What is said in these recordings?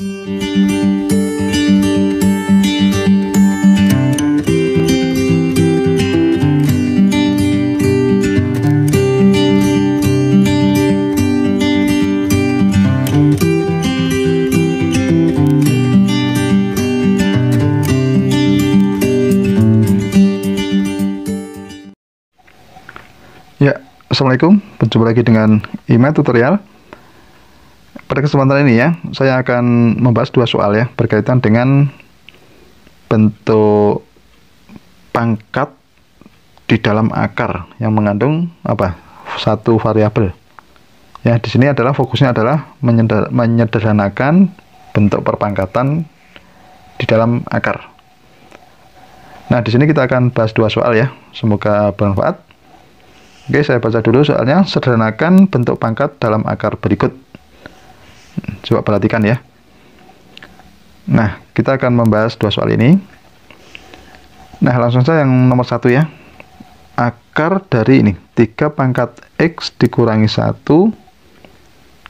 Ya, assalamualaikum. Berjumpa lagi dengan IMA Tutorial. Pada kesempatan ini ya, saya akan membahas dua soal ya berkaitan dengan bentuk pangkat di dalam akar yang mengandung satu variabel. Ya, di sini adalah fokusnya adalah menyederhanakan bentuk perpangkatan di dalam akar. Nah, di sini kita akan bahas dua soal ya. Semoga bermanfaat. Oke, saya baca dulu soalnya. Sederhanakan bentuk pangkat dalam akar berikut. Coba perhatikan ya. Nah, kita akan membahas dua soal ini. Nah, langsung saja yang nomor 1 ya. Akar dari ini 3 pangkat X dikurangi 1,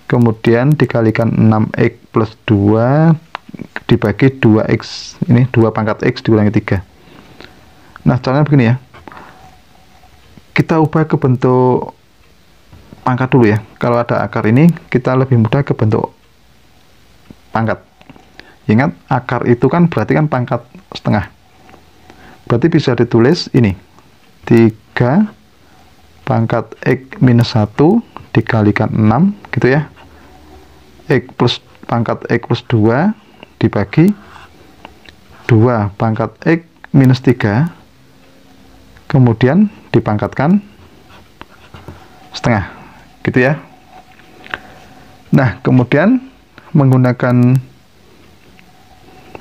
kemudian dikalikan 6X plus 2 dibagi 2X. Ini 2 pangkat X dikurangi 3. Nah, caranya begini ya. Kita ubah ke bentuk pangkat dulu ya. Kalau ada akar ini, kita lebih mudah ke bentuk pangkat. Ingat, akar itu kan berarti kan pangkat setengah. Berarti bisa ditulis ini. 3 pangkat X minus 1 dikalikan 6, gitu ya. Pangkat X plus 2 dibagi 2 pangkat X minus 3, kemudian dipangkatkan setengah, gitu ya. Nah, kemudian menggunakan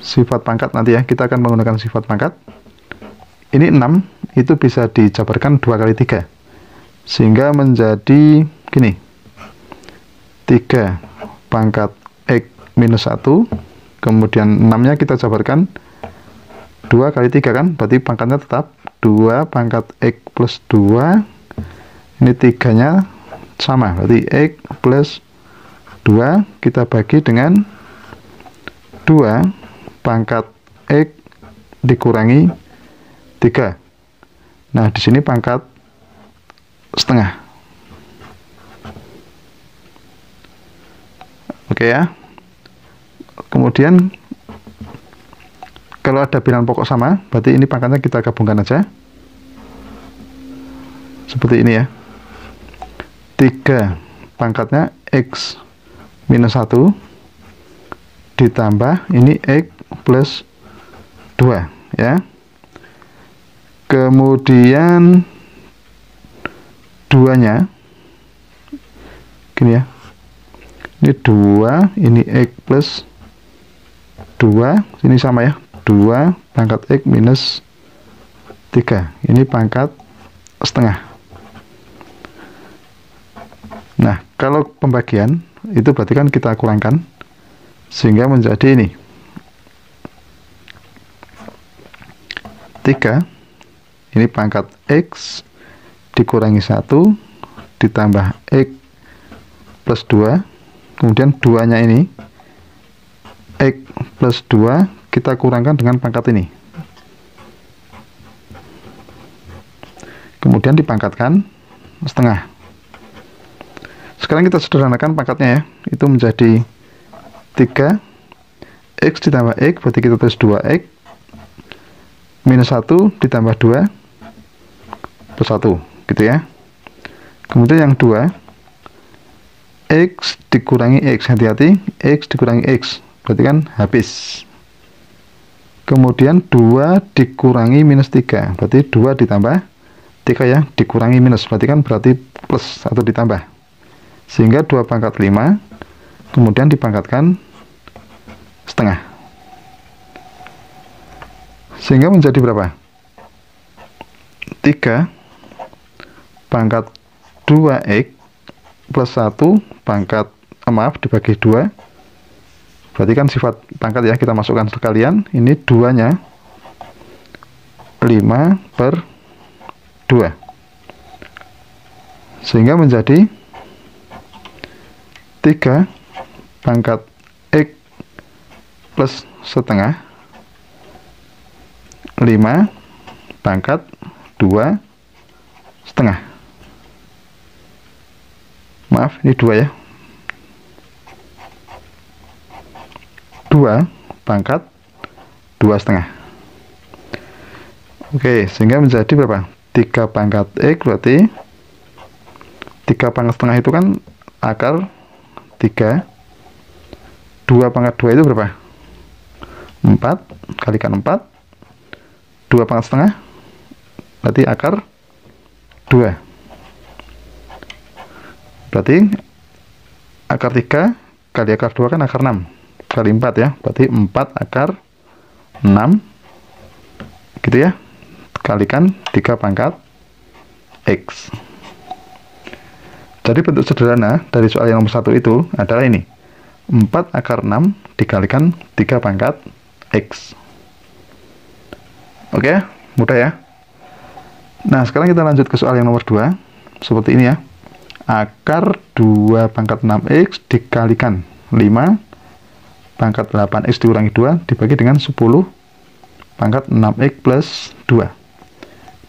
sifat pangkat nanti ya, kita akan menggunakan sifat pangkat. Ini 6, itu bisa dijabarkan 2 kali 3, sehingga menjadi gini. 3 pangkat X minus 1, kemudian 6-nya kita jabarkan 2 kali 3 kan, berarti pangkatnya tetap 2 pangkat X plus 2, ini 3-nya sama, berarti X plus 2 kita bagi dengan 2 pangkat X dikurangi 3. Nah, di sini pangkat setengah. Oke ya. Kemudian kalau ada bilangan pokok sama, berarti ini pangkatnya kita gabungkan aja. Seperti ini ya. 3 pangkatnya X minus 1 ditambah ini X plus 2 ya. Kemudian 2-nya gini ya. Ini 2, ini X plus 2, ini sama ya. 2 pangkat X minus 3, ini pangkat setengah. Nah, kalau pembagian itu berarti kan kita kurangkan sehingga menjadi ini 3, ini pangkat X dikurangi 1 ditambah X plus 2, kemudian 2-nya ini X plus 2 kita kurangkan dengan pangkat ini, kemudian dipangkatkan setengah. Sekarang kita sederhanakan pangkatnya ya, itu menjadi 3 X ditambah X, berarti kita tulis 2X minus 1 ditambah 2 plus 1, gitu ya. Kemudian yang 2 X dikurangi X, hati-hati, X dikurangi X berarti kan habis. Kemudian 2 dikurangi minus 3, berarti 2 ditambah 3 ya, dikurangi minus, berarti plus 1 ditambah. Sehingga 2 pangkat 5, kemudian dipangkatkan setengah. Sehingga menjadi berapa? 3 pangkat 2X plus 1 pangkat, dibagi 2. Berarti kan sifat pangkat ya, kita masukkan sekalian. Ini 2-nya 5/2, sehingga menjadi 3 pangkat X plus setengah 5 pangkat 2 setengah. Maaf, ini 2 ya. 2 pangkat 2 setengah. Oke, sehingga menjadi berapa? 3 pangkat X berarti 3 pangkat setengah itu kan akar 3. 2 pangkat 2 itu berapa? 4 kalikan 4. 2 pangkat setengah berarti akar 2. Berarti akar 3 kali akar 2 kan akar 6 kali 4 ya, berarti 4 akar 6 gitu ya, kalikan 3 pangkat X. Jadi bentuk sederhana dari soal yang nomor 1 itu adalah ini, 4 akar 6 dikalikan 3 pangkat X. Oke, mudah ya. Nah, sekarang kita lanjut ke soal yang nomor 2. Seperti ini ya. Akar 2 pangkat 6X dikalikan 5 pangkat 8X dikurangi 2 dibagi dengan 10 pangkat 6X plus 2.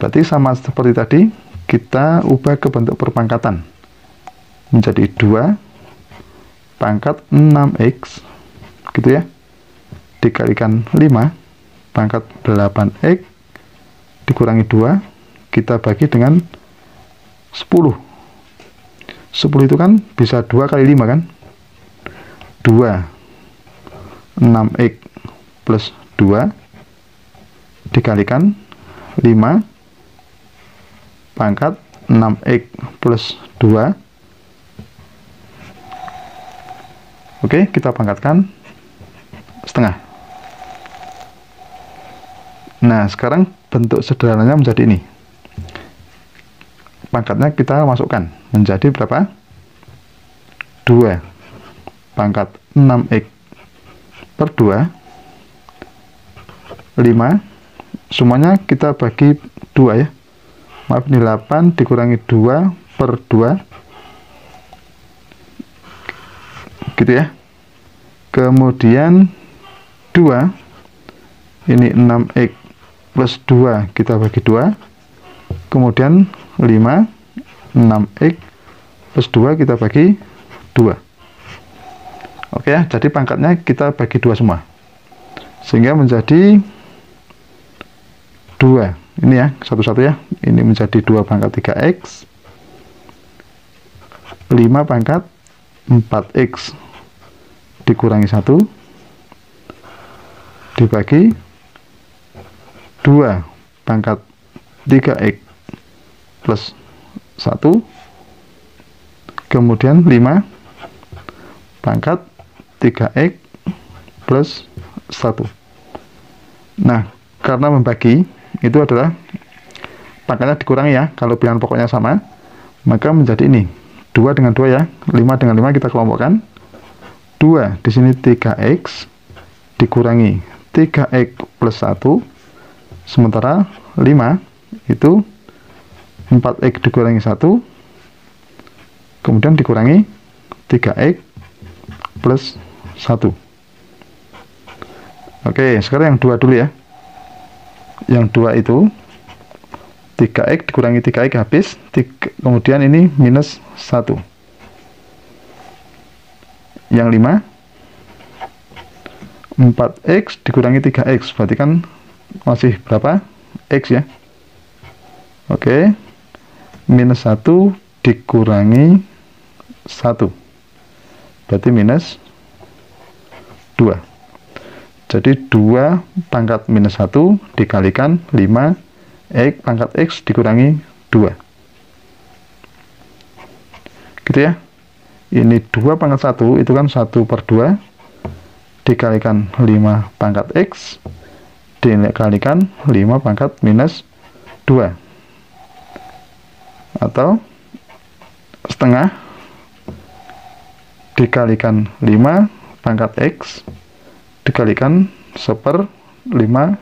Berarti sama seperti tadi, kita ubah ke bentuk perpangkatan. Menjadi 2 pangkat 6X, gitu ya. Dikalikan 5 pangkat 8X dikurangi 2, kita bagi dengan 10. 10 itu kan bisa 2 kali 5 kan? 2 6X plus 2 dikalikan 5 pangkat 6X plus 2. Oke, kita pangkatkan setengah. Nah, sekarang bentuk sederhananya menjadi ini. Pangkatnya kita masukkan menjadi berapa? 2 pangkat 6X per 2, 5, semuanya kita bagi 2 ya. Maaf, ini 8 dikurangi 2 per 2, gitu ya. Kemudian 2, ini 6X plus 2 kita bagi 2, kemudian 5 6X plus 2 kita bagi 2. Oke ya, jadi pangkatnya kita bagi 2 semua, sehingga menjadi 2. Ini ya, satu-satu ya, ini menjadi 2 pangkat 3X, 5 pangkat 4X dikurangi 1 dibagi 2 pangkat 3X plus 1, kemudian 5 pangkat 3X plus 1. Nah, karena membagi itu adalah pangkatnya dikurangi ya, kalau bilangan pokoknya sama, maka menjadi ini 2 dengan 2 ya, 5 dengan 5 kita kelompokkan, 2 di sini 3X dikurangi 3X plus 1, sementara 5 itu 4X dikurangi 1, kemudian dikurangi 3X plus 1. Oke, sekarang yang 2 dulu ya. Yang 2 itu 3X dikurangi 3X habis, kemudian ini minus 1. Yang 5 4X dikurangi 3X, berarti kan masih berapa? X ya. Oke, minus 1 dikurangi 1, berarti minus 2. Jadi 2 pangkat minus 1 dikalikan 5X pangkat X dikurangi 2. Gitu ya. Ini 2 pangkat 1 itu kan 1 per 2 dikalikan 5 pangkat X dikalikan 5 pangkat minus 2, atau setengah dikalikan 5 pangkat X dikalikan 1/5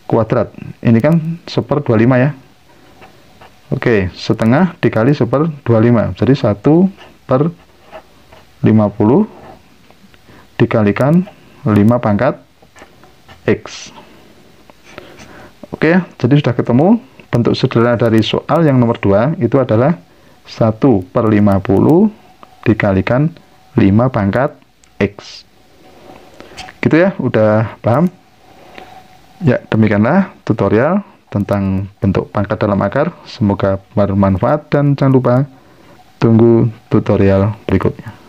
kuadrat. Ini kan 1/25 ya. Oke, setengah dikali 1/25, jadi 1/50 dikalikan 5 pangkat X. Oke, jadi sudah ketemu bentuk sederhana dari soal yang nomor 2 itu adalah 1/50 dikalikan 5 pangkat X. Gitu ya, udah paham? Ya, demikianlah tutorial tentang bentuk pangkat dalam akar. Semoga bermanfaat dan jangan lupa tunggu tutorial berikutnya.